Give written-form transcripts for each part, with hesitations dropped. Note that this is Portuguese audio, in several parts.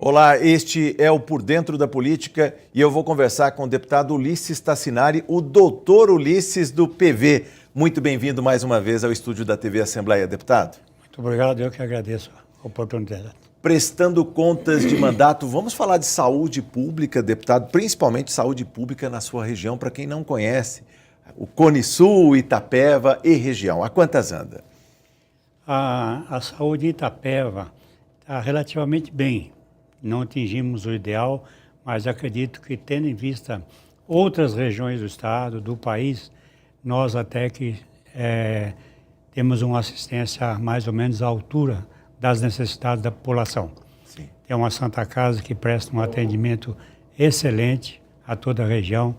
Olá, este é o Por Dentro da Política e eu vou conversar com o deputado Ulisses Tassinari, o doutor Ulisses do PV. Muito bem-vindo mais uma vez ao estúdio da TV Assembleia, deputado. Muito obrigado, eu que agradeço a oportunidade. Prestando contas de mandato, vamos falar de saúde pública, deputado, principalmente saúde pública na sua região, para quem não conhece, o Cone Sul, Itapeva e região. A quantas anda? A saúde em Itapeva está relativamente bem. Não atingimos o ideal, mas acredito que, tendo em vista outras regiões do estado, do país, nós até que temos uma assistência mais ou menos à altura das necessidades da população. Sim. Tem uma Santa Casa que presta um atendimento excelente a toda a região,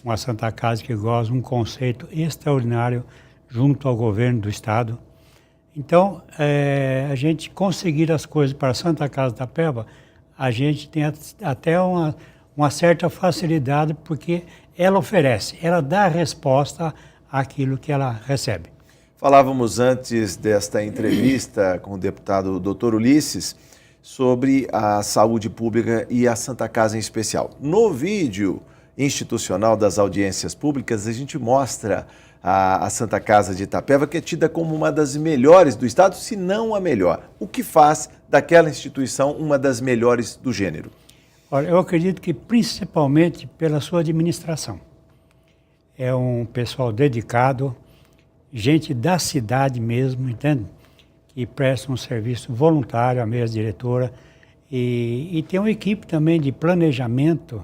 uma Santa Casa que goza de um conceito extraordinário junto ao governo do estado. Então, a gente conseguir as coisas para a Santa Casa da Itapeva, a gente tem até uma certa facilidade, porque ela oferece, ela dá resposta àquilo que ela recebe. Falávamos antes desta entrevista com o deputado Dr. Ulisses sobre a saúde pública e a Santa Casa em especial. No vídeo institucional das audiências públicas, a gente mostra a Santa Casa de Itapeva, que é tida como uma das melhores do estado, se não a melhor. O que faz daquela instituição uma das melhores do gênero? Olha, eu acredito que principalmente pela sua administração. É um pessoal dedicado, gente da cidade mesmo, entende? Que presta um serviço voluntário à mesa diretora e tem uma equipe também de planejamento,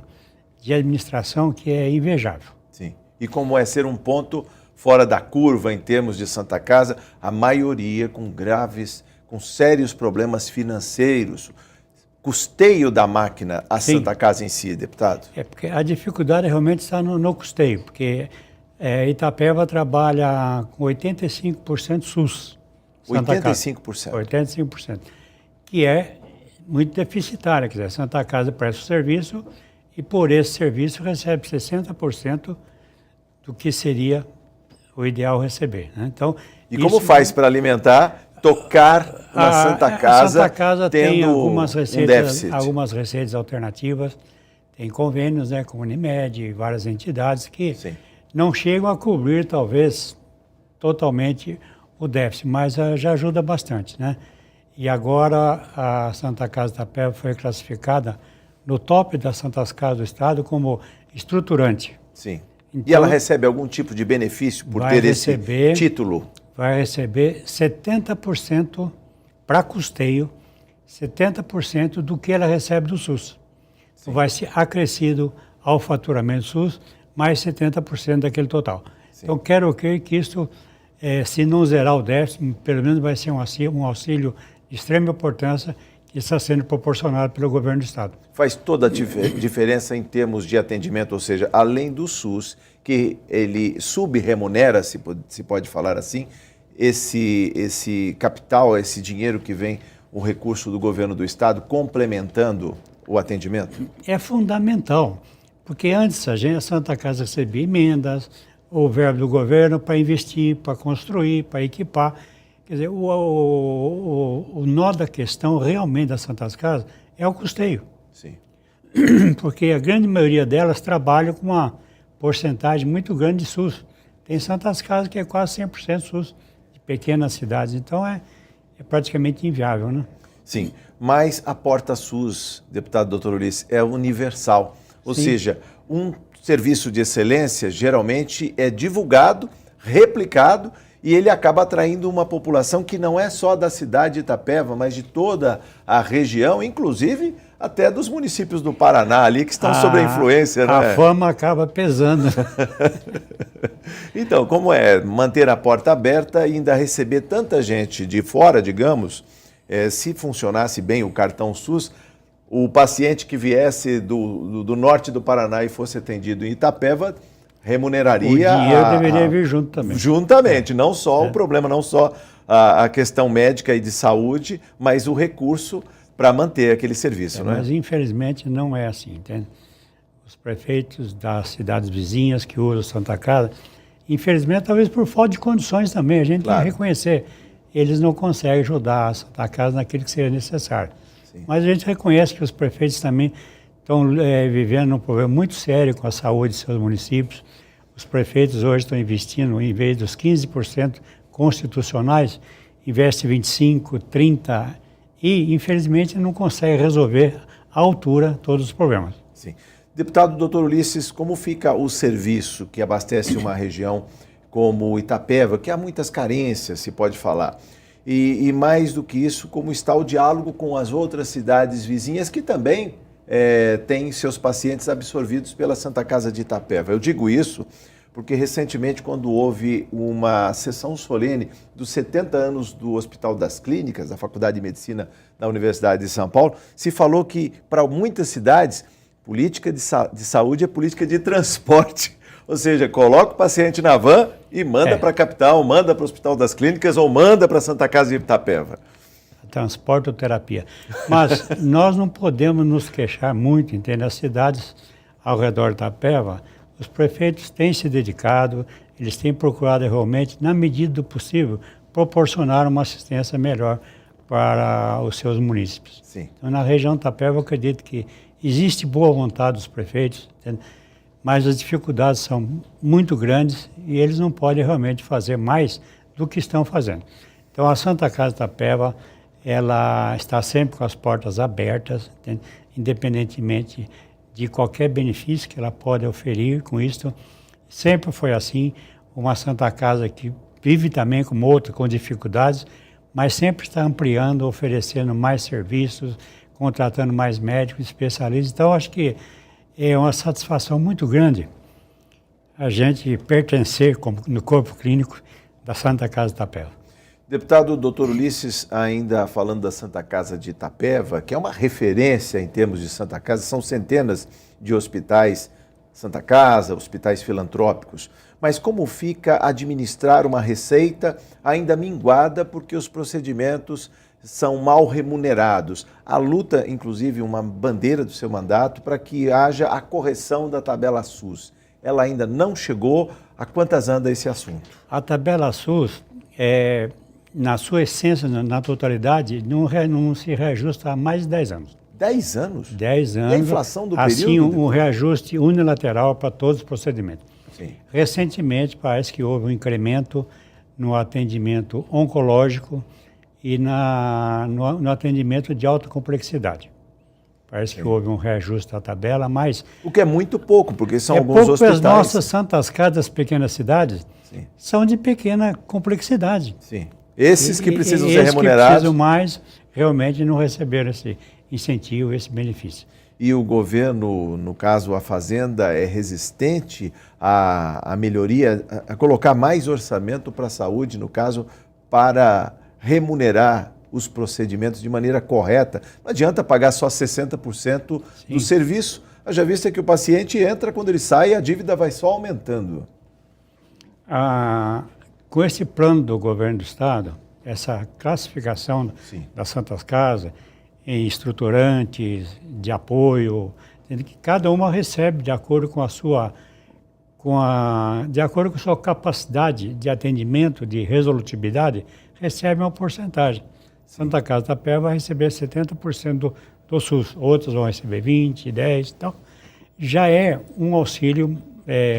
de administração que é invejável. Sim. E como é ser um ponto fora da curva em termos de Santa Casa, a maioria com sérios problemas financeiros, custeio da máquina, a Sim. Santa Casa em si, deputado? É porque a dificuldade realmente está no custeio, porque Itapeva trabalha com 85% SUS. Santa 85%? Casa, 85%, que é muito deficitária, quer dizer, a Santa Casa presta o serviço e por esse serviço recebe 60% do que seria o ideal receber, né? Então, e como faz para alimentar, tocar uma Santa Casa, a Santa Casa tendo tem algumas receitas, déficit? Receitas alternativas, tem convênios, né, com a Unimed e várias entidades que Sim. não chegam a cobrir, talvez, totalmente o déficit, mas já ajuda bastante, né? E agora a Santa Casa da Itapeva foi classificada no top das Santas Casas do estado como estruturante. Sim. Então, e ela recebe algum tipo de benefício por ter esse título? Vai receber 70% para custeio, 70% do que ela recebe do SUS. Então, vai ser acrescido ao faturamento SUS, mais 70% daquele total. Sim. Então, quero crer que isso, se não zerar o déficit, pelo menos vai ser um auxílio de extrema importância que está sendo proporcionado pelo governo do estado. Faz toda a diferença em termos de atendimento, ou seja, além do SUS, que ele subremunera, se pode falar assim, esse capital, esse dinheiro que vem, o recurso do governo do estado, complementando o atendimento? É fundamental, porque antes a Santa Casa recebia emendas, o verbo do governo para investir, para construir, para equipar. Quer dizer, o nó da questão realmente das Santas Casas é o custeio. Sim. Porque a grande maioria delas trabalham com uma porcentagem muito grande de SUS. Tem Santas Casas que é quase 100% SUS, de pequenas cidades. Então é praticamente inviável, né? Sim, mas a porta SUS, deputado Dr. Ulisses, é universal. Ou Sim. seja, um serviço de excelência geralmente é divulgado, replicado, e ele acaba atraindo uma população que não é só da cidade de Itapeva, mas de toda a região, inclusive até dos municípios do Paraná ali, que estão sob a influência, né? A fama acaba pesando. Então, como é manter a porta aberta e ainda receber tanta gente de fora, digamos, se funcionasse bem o cartão SUS, o paciente que viesse do norte do Paraná e fosse atendido em Itapeva, remuneraria... O dinheiro deveria vir junto também. Juntamente, não só o problema, não só a questão médica e de saúde, mas o recurso para manter aquele serviço, né? Mas infelizmente não é assim, entende? Os prefeitos das cidades vizinhas que usam Santa Casa, infelizmente talvez por falta de condições também, a gente tem que reconhecer, eles não conseguem ajudar a Santa Casa naquilo que seria necessário. Sim. Mas a gente reconhece que os prefeitos também estão vivendo um problema muito sério com a saúde de seus municípios. Os prefeitos hoje estão investindo, em vez dos 15% constitucionais, investe 25%, 30%, e infelizmente não consegue resolver à altura todos os problemas. Sim. Deputado Dr. Ulisses, como fica o serviço que abastece uma região como Itapeva, que há muitas carências, se pode falar? E mais do que isso, como está o diálogo com as outras cidades vizinhas que também têm seus pacientes absorvidos pela Santa Casa de Itapeva? Eu digo isso porque recentemente, quando houve uma sessão solene dos 70 anos do Hospital das Clínicas, da Faculdade de Medicina da Universidade de São Paulo, se falou que para muitas cidades, política de saúde é política de transporte. Ou seja, coloca o paciente na van e manda para a capital, manda para o Hospital das Clínicas ou manda para a Santa Casa de Itapeva. Transporte ou terapia. Mas nós não podemos nos queixar muito, entende? As cidades ao redor de Itapeva, os prefeitos têm se dedicado, eles têm procurado realmente, na medida do possível, proporcionar uma assistência melhor para os seus munícipes. Sim. Então, na região de Itapeva, eu acredito que existe boa vontade dos prefeitos, entende? Mas as dificuldades são muito grandes e eles não podem realmente fazer mais do que estão fazendo. Então, a Santa Casa de Itapeva, ela está sempre com as portas abertas, entende? Independentemente de qualquer benefício que ela pode oferir com isso. Sempre foi assim, uma Santa Casa que vive também como outra, com dificuldades, mas sempre está ampliando, oferecendo mais serviços, contratando mais médicos, especialistas. Então, acho que é uma satisfação muito grande a gente pertencer no corpo clínico da Santa Casa de Itapeva. Deputado Dr. Ulisses, ainda falando da Santa Casa de Itapeva, que é uma referência em termos de Santa Casa, são centenas de hospitais Santa Casa, hospitais filantrópicos, mas como fica administrar uma receita ainda minguada porque os procedimentos são mal remunerados? A luta, inclusive, uma bandeira do seu mandato para que haja a correção da tabela SUS. Ela ainda não chegou. A quantas anda esse assunto? A tabela SUS na sua essência, na totalidade, não se reajusta há mais de 10 anos. 10 anos? 10 anos. E a inflação do período? Assim, um reajuste unilateral para todos os procedimentos. Sim. Recentemente, parece que houve um incremento no atendimento oncológico e no atendimento de alta complexidade. Parece que houve um reajuste da tabela, mas... O que é muito pouco, porque são alguns hospitais... As nossas santas casas das pequenas cidades Sim. são de pequena complexidade. Sim. Esses que precisam ser remunerados... Esses que precisam mais, realmente não receberam esse incentivo, esse benefício. E o governo, no caso a Fazenda, é resistente à melhoria, a colocar mais orçamento para a saúde, no caso, para remunerar os procedimentos de maneira correta. Não adianta pagar só 60% do serviço. Haja vista que o paciente entra, quando ele sai, a dívida vai só aumentando. Com esse plano do governo do Estado, essa classificação das Santas Casas em estruturantes de apoio, que cada uma recebe de acordo com de acordo com a sua capacidade de atendimento, de resolutividade, recebe uma porcentagem. Santa Casa de Itapeva vai receber 70% do SUS, outros vão receber 20%, 10%. Então, já é um auxílio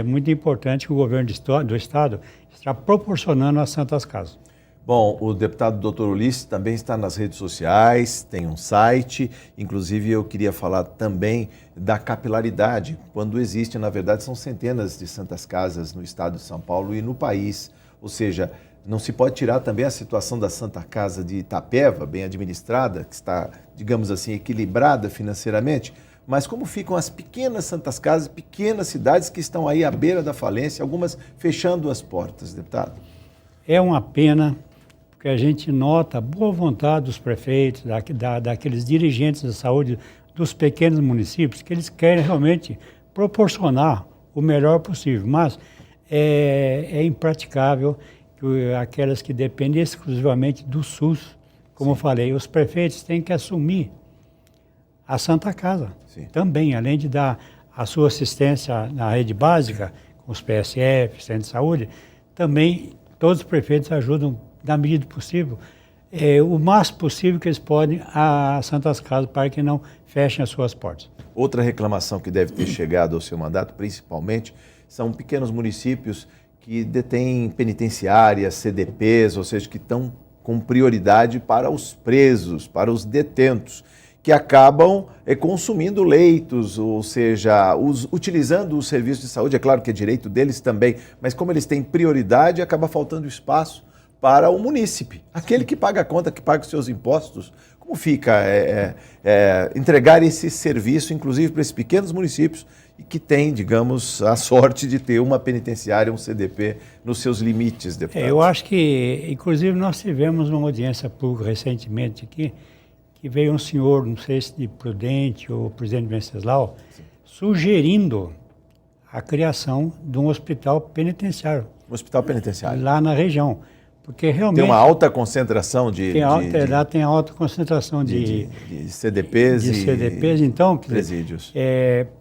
muito importante que o governo do Estado está proporcionando às Santas Casas. Bom, o deputado Dr. Ulisses também está nas redes sociais, tem um site, inclusive eu queria falar também da capilaridade, quando existe, na verdade, são centenas de Santas Casas no estado de São Paulo e no país, ou seja, não se pode tirar também a situação da Santa Casa de Itapeva, bem administrada, que está, digamos assim, equilibrada financeiramente, mas como ficam as pequenas Santas Casas, pequenas cidades que estão aí à beira da falência, algumas fechando as portas, deputado? É uma pena, porque a gente nota a boa vontade dos prefeitos, daqueles dirigentes da saúde dos pequenos municípios, que eles querem realmente proporcionar o melhor possível, mas é impraticável que aquelas que dependem exclusivamente do SUS, como eu falei, os prefeitos têm que assumir a Santa Casa também, além de dar a sua assistência na rede básica, com os PSF, Centro de Saúde, também todos os prefeitos ajudam, na medida do possível, o máximo possível que eles podem a Santas Casas para que não fechem as suas portas. Outra reclamação que deve ter chegado ao seu mandato, principalmente, são pequenos municípios que detêm penitenciárias, CDPs, ou seja, que estão com prioridade para os presos, para os detentos, que acabam consumindo leitos, ou seja, utilizando o serviço de saúde. É claro que é direito deles também, mas como eles têm prioridade, acaba faltando espaço para o munícipe, aquele que paga a conta, que paga os seus impostos. Como fica entregar esse serviço, inclusive para esses pequenos municípios, e que têm, digamos, a sorte de ter uma penitenciária, um CDP, nos seus limites, deputado? Eu acho que, inclusive, nós tivemos uma audiência pública recentemente aqui, que veio um senhor, não sei se de Prudente ou presidente Venceslau, sugerindo a criação de um hospital penitenciário. Um hospital penitenciário. Lá na região. Porque realmente... Tem uma alta concentração Lá tem alta concentração de CDPs de CDPs, então, presídios.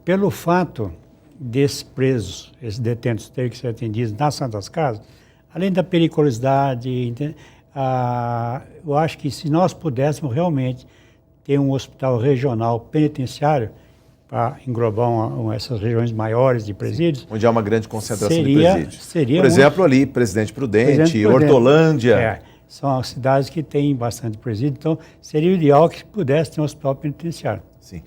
Pelo fato desses presos, esses detentos terem que ser atendidos nas Santas Casas, além da periculosidade, eu acho que se nós pudéssemos realmente ter um hospital regional penitenciário para englobar essas regiões maiores de presídios. Onde há uma grande concentração de presídios. Seria por exemplo, ali, Presidente Prudente, Hortolândia. São cidades que têm bastante presídio, então seria o ideal que pudesse ter um hospital penitenciário. Sim.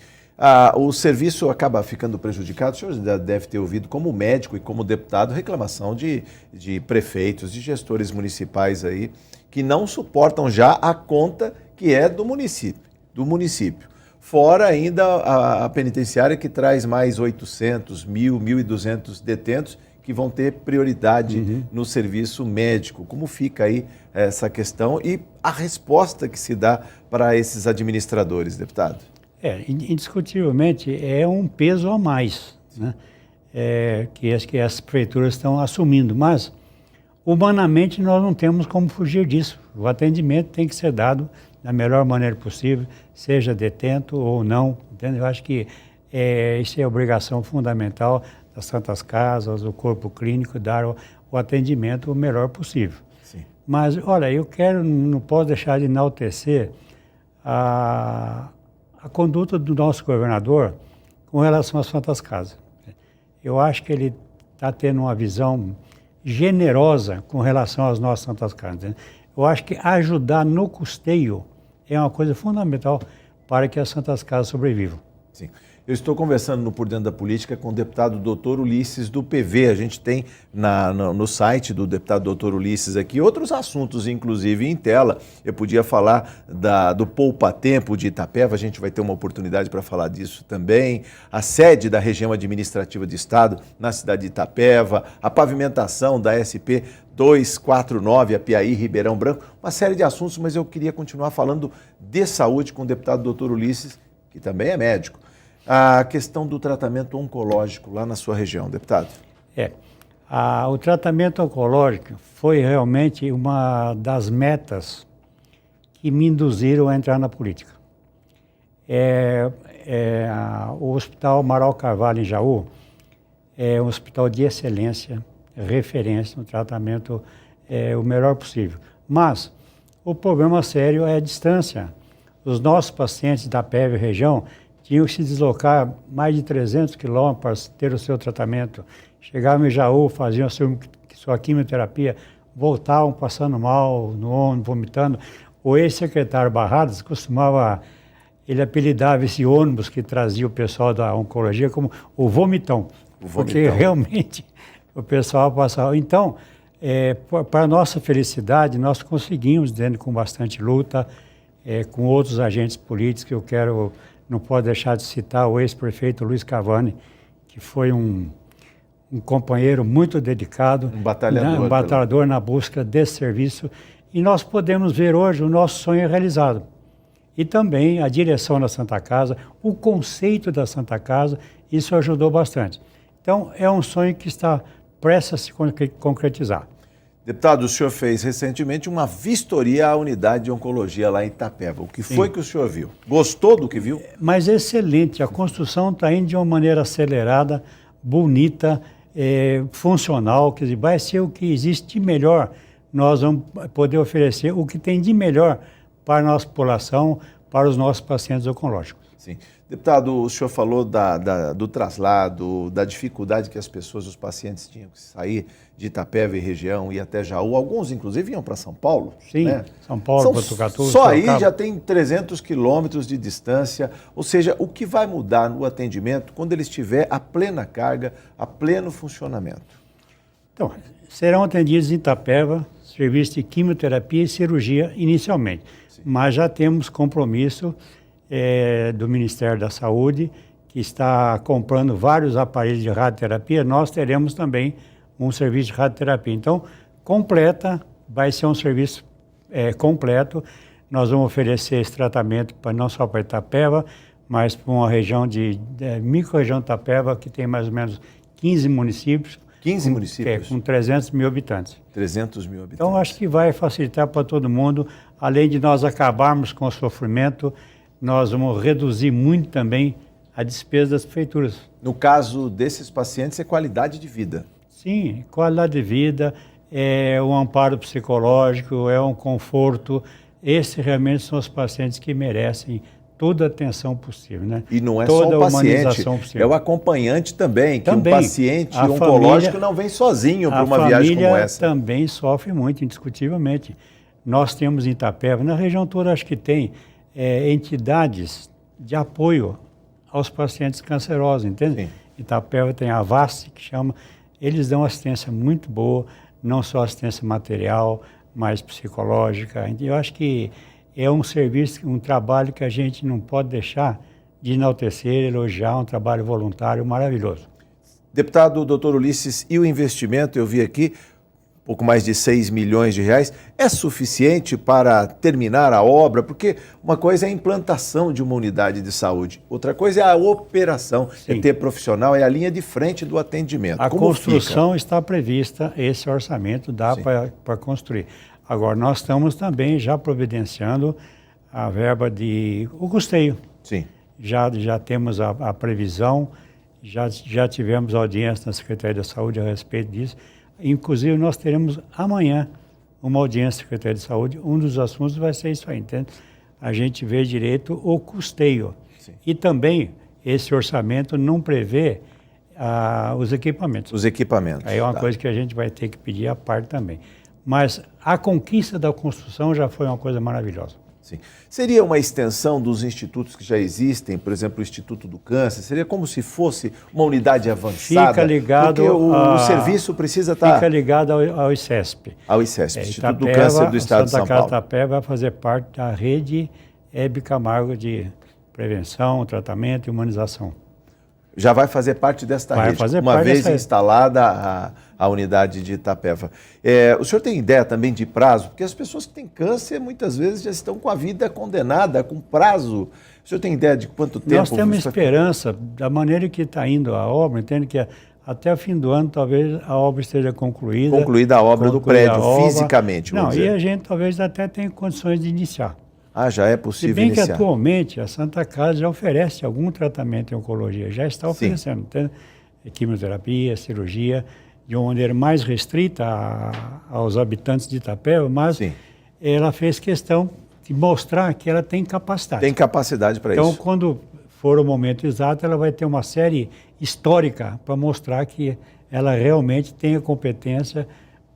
O serviço acaba ficando prejudicado. O senhor deve ter ouvido, como médico e como deputado, reclamação de prefeitos, de gestores municipais aí, que não suportam já a conta que é do município. Fora ainda a penitenciária que traz mais 800, 1.200 detentos que vão ter prioridade no serviço médico. Como fica aí essa questão e a resposta que se dá para esses administradores, deputado? Indiscutivelmente é um peso a mais, né? Que as prefeituras estão assumindo, mas humanamente nós não temos como fugir disso. O atendimento tem que ser dado da melhor maneira possível, seja detento ou não. Entende? Eu acho que isso é obrigação fundamental das Santas Casas, do corpo clínico, dar o atendimento o melhor possível. Sim. Mas, olha, não posso deixar de enaltecer a conduta do nosso governador com relação às Santas Casas. Eu acho que ele está tendo uma visão generosa com relação às nossas Santas Casas. Entende? Eu acho que ajudar no custeio é uma coisa fundamental para que as Santas Casas sobrevivam. Sim. Eu estou conversando no Por Dentro da Política com o deputado Dr. Ulisses do PV. A gente tem no site do deputado Dr. Ulisses aqui outros assuntos, inclusive em tela. Eu podia falar do Poupa Tempo de Itapeva, a gente vai ter uma oportunidade para falar disso também. A sede da região administrativa de Estado na cidade de Itapeva, a pavimentação da SP 249, a Piaí, Ribeirão Branco, uma série de assuntos, mas eu queria continuar falando de saúde com o deputado Dr. Ulisses, que também é médico. A questão do tratamento oncológico lá na sua região, deputado. O tratamento oncológico foi realmente uma das metas que me induziram a entrar na política. O Hospital Amaral Carvalho, em Jaú, é um hospital de excelência, referência no tratamento o melhor possível. Mas o problema sério é a distância. Os nossos pacientes da PEV região tinham que se deslocar mais de 300 quilômetros para ter o seu tratamento. Chegavam em Jaú, faziam sua quimioterapia, voltavam passando mal no ônibus, vomitando. O ex-secretário Barradas ele apelidava esse ônibus que trazia o pessoal da oncologia como o vomitão. Porque realmente o pessoal passava. Então, para nossa felicidade, nós conseguimos, dentro com bastante luta, com outros agentes políticos, que não posso deixar de citar o ex-prefeito Luiz Cavani, que foi um companheiro muito dedicado, um batalhador na busca desse serviço. E nós podemos ver hoje o nosso sonho realizado. E também a direção da Santa Casa, o conceito da Santa Casa, isso ajudou bastante. Então, é um sonho que está prestes a se concretizar. Deputado, o senhor fez recentemente uma vistoria à unidade de oncologia lá em Itapeva. O que foi que o senhor viu? Gostou do que viu? Mas excelente. A construção está indo de uma maneira acelerada, bonita, funcional. Quer dizer, vai ser o que existe de melhor. Nós vamos poder oferecer o que tem de melhor para a nossa população, para os nossos pacientes oncológicos. Sim. Deputado, o senhor falou do traslado, da dificuldade que as pessoas, os pacientes tinham que sair de Itapeva e região e até Jaú. Alguns, inclusive, iam para São Paulo. Sim, né? São Paulo, Botucatu. Só aí já tem 300 quilômetros de distância. Ou seja, o que vai mudar no atendimento quando ele estiver a plena carga, a pleno funcionamento? Então, serão atendidos em Itapeva, serviço de quimioterapia e cirurgia inicialmente. Sim. Mas já temos compromisso do Ministério da Saúde, que está comprando vários aparelhos de radioterapia. Nós teremos também um serviço de radioterapia. Então, vai ser um serviço completo. Nós vamos oferecer esse tratamento não só para Itapeva, mas para uma região micro-região de Itapeva, que tem mais ou menos 15 municípios. 15 municípios? Com 300 mil habitantes. 300 mil habitantes. Então, acho que vai facilitar para todo mundo. Além de nós acabarmos com o sofrimento, nós vamos reduzir muito também a despesa das prefeituras. No caso desses pacientes, é qualidade de vida. Sim, qualidade de vida, é um amparo psicológico, é um conforto. Esses realmente são os pacientes que merecem toda a atenção possível, né? E não é toda só o paciente, é o acompanhante também, que um paciente oncológico não vem sozinho para uma viagem como essa. A família também sofre muito, indiscutivelmente. Nós temos em Itapeva, na região toda acho que tem entidades de apoio aos pacientes cancerosos, entende? Sim. Itapeva tem a VAST, que chama, eles dão assistência muito boa, não só assistência material, mas psicológica. Eu acho que é um serviço, um trabalho que a gente não pode deixar de enaltecer, elogiar, um trabalho voluntário maravilhoso. Deputado Dr. Ulisses, e o investimento, eu vi aqui, pouco mais de 6 milhões de reais, é suficiente para terminar a obra? Porque uma coisa é a implantação de uma unidade de saúde, outra coisa é a operação, é ter profissional, é a linha de frente do atendimento. A construção está prevista, esse orçamento dá para construir. Agora, nós estamos também já providenciando a verba o custeio. Sim. Já temos a previsão, já tivemos audiência na Secretaria da Saúde a respeito disso. Inclusive, nós teremos amanhã uma audiência da Secretaria de Saúde. Um dos assuntos vai ser isso aí, entende? A gente vê direito o custeio. Sim. E também, esse orçamento não prevê os equipamentos. Os equipamentos. Aí é uma coisa que a gente vai ter que pedir à parte também. Mas a conquista da construção já foi uma coisa maravilhosa. Sim. Seria uma extensão dos institutos que já existem, por exemplo, o Instituto do Câncer? Seria como se fosse uma unidade avançada? Fica ligado... Porque o serviço precisa estar... Fica ligado ao ICESP. Ao ICESP, Instituto do Câncer do Estado de São Paulo. Santa Itapeva vai fazer parte da rede Hebe Camargo de prevenção, tratamento e humanização. Já vai fazer parte desta rede, uma vez instalada a unidade de Itapeva. O senhor tem ideia também de prazo? Porque as pessoas que têm câncer muitas vezes já estão com a vida condenada, com prazo. O senhor tem ideia de quanto tempo? Nós temos esperança, da maneira que está indo a obra, entende que até o fim do ano talvez a obra esteja concluída. Concluída a obra do prédio, fisicamente. Não, e a gente talvez até tenha condições de iniciar. Já é possível iniciar. Se bem que atualmente a Santa Casa já oferece algum tratamento em oncologia, já está oferecendo, entende? Quimioterapia, cirurgia, de uma maneira mais restrita aos habitantes de Itapeva, mas ela fez questão de mostrar que ela tem capacidade. Tem capacidade para isso. Então, quando for o momento exato, ela vai ter uma série histórica para mostrar que ela realmente tem a competência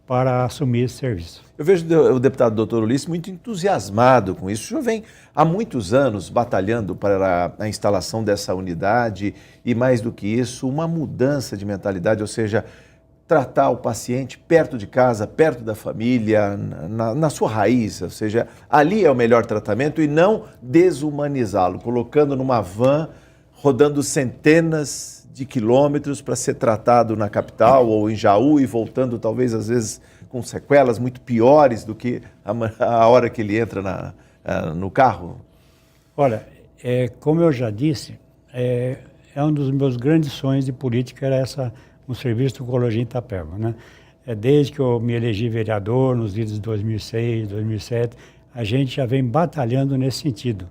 para assumir esse serviço. Eu vejo o deputado Dr. Ulisses muito entusiasmado com isso. O senhor vem há muitos anos batalhando para a instalação dessa unidade e, mais do que isso, uma mudança de mentalidade, ou seja, tratar o paciente perto de casa, perto da família, na sua raiz, ou seja, ali é o melhor tratamento e não desumanizá-lo, colocando numa van, rodando centenas de quilômetros para ser tratado na capital ou em Jaú e voltando talvez às vezes com sequelas muito piores do que a hora que ele entra no carro? Olha, como eu já disse, é um dos meus grandes sonhos de política era um serviço de oncologia em Itapeva, né? Desde que eu me elegi vereador, nos idos de 2006, 2007, a gente já vem batalhando nesse sentido,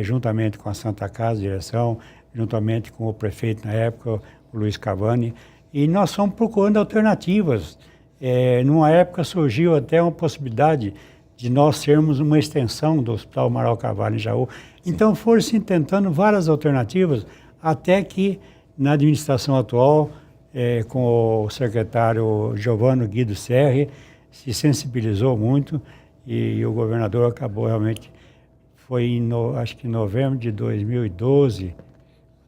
juntamente com a Santa Casa, direção, juntamente com o prefeito na época, o Luiz Cavani, e nós estamos procurando alternativas. Numa época surgiu até uma possibilidade de nós sermos uma extensão do Hospital Amaral Carvalho em Jaú. Então foram-se tentando várias alternativas, até que na administração atual, com o secretário Giovanni Guido Serri, se sensibilizou muito e o governador acabou realmente, foi acho que em novembro de 2012,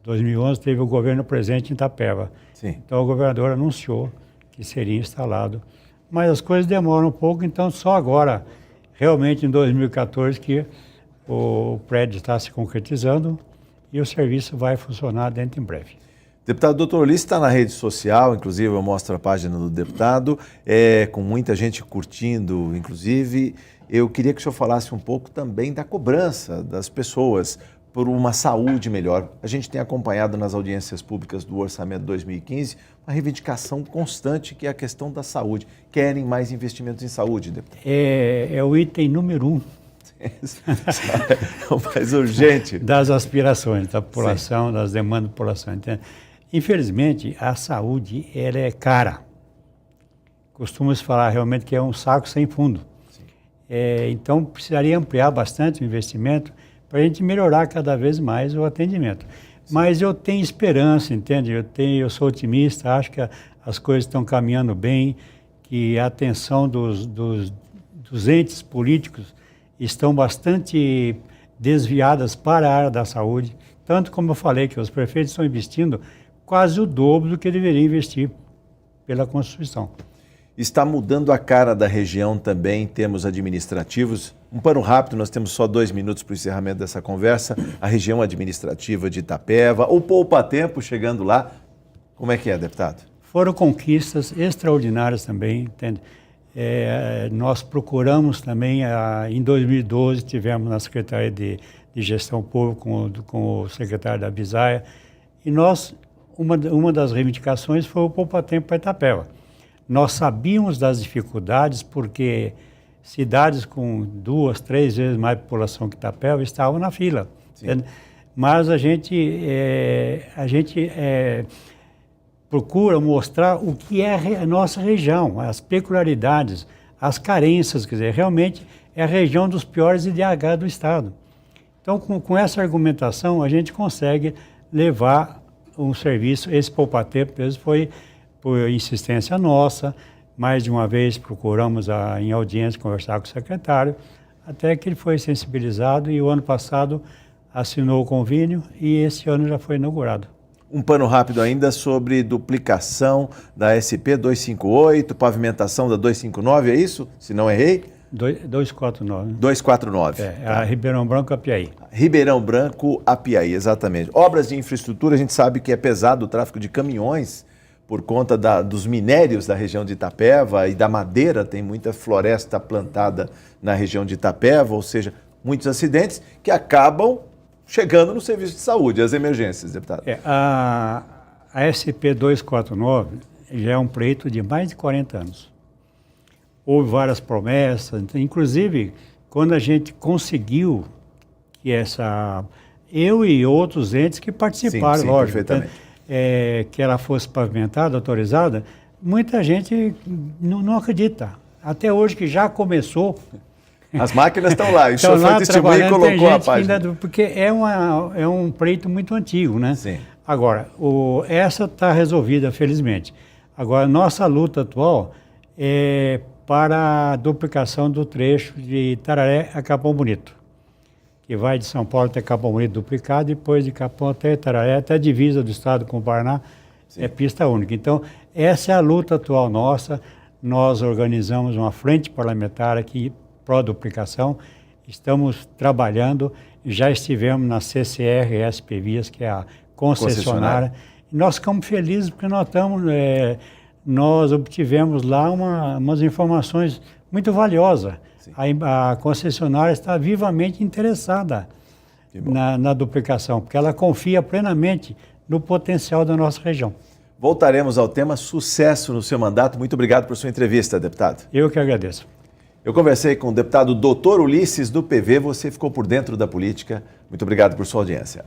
2011, teve o governo presente em Itapeva. Sim. Então o governador anunciou que seria instalado. Mas as coisas demoram um pouco, então só agora, realmente em 2014, que o prédio está se concretizando e o serviço vai funcionar dentro em breve. Deputado Dr. Ulisses está na rede social, inclusive eu mostro a página do deputado, com muita gente curtindo, inclusive. Eu queria que o senhor falasse um pouco também da cobrança das pessoas por uma saúde melhor. A gente tem acompanhado nas audiências públicas do Orçamento 2015 uma reivindicação constante que é a questão da saúde. Querem mais investimentos em saúde, deputado? É o item número 1. É o mais urgente. Das aspirações da população, sim, das demandas da população. Entende? Infelizmente, a saúde ela é cara. Costuma-se falar realmente que é um saco sem fundo. Então, precisaria ampliar bastante o investimento para a gente melhorar cada vez mais o atendimento. Sim. Mas eu tenho esperança, entende? Eu sou otimista, acho que as coisas estão caminhando bem, que a atenção dos entes políticos estão bastante desviadas para a área da saúde, tanto como eu falei que os prefeitos estão investindo quase o dobro do que deveriam investir pela Constituição. Está mudando a cara da região também em termos administrativos. Um pano rápido, nós temos só 2 minutos para o encerramento dessa conversa. A região administrativa de Itapeva, o Poupa Tempo chegando lá. Como é que é, deputado? Foram conquistas extraordinárias também, entende? Nós procuramos também, em 2012, tivemos na Secretaria de Gestão Pública com o secretário da Bisaia, e uma das reivindicações foi o Poupa Tempo para Itapeva. Nós sabíamos das dificuldades porque cidades com 2, 3 vezes mais população que Itapeva estavam na fila. Mas a gente procura mostrar o que é a nossa região, as peculiaridades, as carências, quer dizer, realmente é a região dos piores IDH do estado. Então, com essa argumentação, a gente consegue levar um serviço. Esse Poupa Tempo foi por insistência nossa, mais de uma vez procuramos em audiência conversar com o secretário, até que ele foi sensibilizado e o ano passado assinou o convênio e esse ano já foi inaugurado. Um pano rápido ainda sobre duplicação da SP 258, pavimentação da 259, é isso? Se não errei? 249. 249. A Ribeirão Branco, Apiaí. Ribeirão Branco, Apiaí, exatamente. Obras de infraestrutura, a gente sabe que é pesado o tráfego de caminhões, por conta dos minérios da região de Itapeva e da madeira, tem muita floresta plantada na região de Itapeva, ou seja, muitos acidentes que acabam chegando no serviço de saúde, as emergências, deputado. A SP 249 já é um pleito de mais de 40 anos. Houve várias promessas, inclusive quando a gente conseguiu que eu e outros entes que participaram, sim, lógico, perfeitamente. Que ela fosse pavimentada, autorizada, muita gente não acredita. Até hoje que já começou. As máquinas estão lá, o senhor foi testemunha e colocou a página. Porque é um pleito muito antigo, né? Sim. Agora, essa está resolvida, felizmente. Agora, nossa luta atual é para a duplicação do trecho de Itararé a Capão Bonito, que vai de São Paulo até Capão Bonito duplicado, depois de Capão até Itararé, até a divisa do estado com o Paraná, sim, é pista única. Então, essa é a luta atual nossa. Nós organizamos uma frente parlamentar aqui pró-duplicação, estamos trabalhando, já estivemos na CCR SP Vias, que é a concessionária, e nós ficamos felizes porque nós obtivemos lá umas informações muito valiosas. A concessionária está vivamente interessada na duplicação, porque ela confia plenamente no potencial da nossa região. Voltaremos ao tema. Sucesso no seu mandato. Muito obrigado por sua entrevista, deputado. Eu que agradeço. Eu conversei com o deputado Dr. Ulisses do PV. Você ficou por dentro da política. Muito obrigado por sua audiência.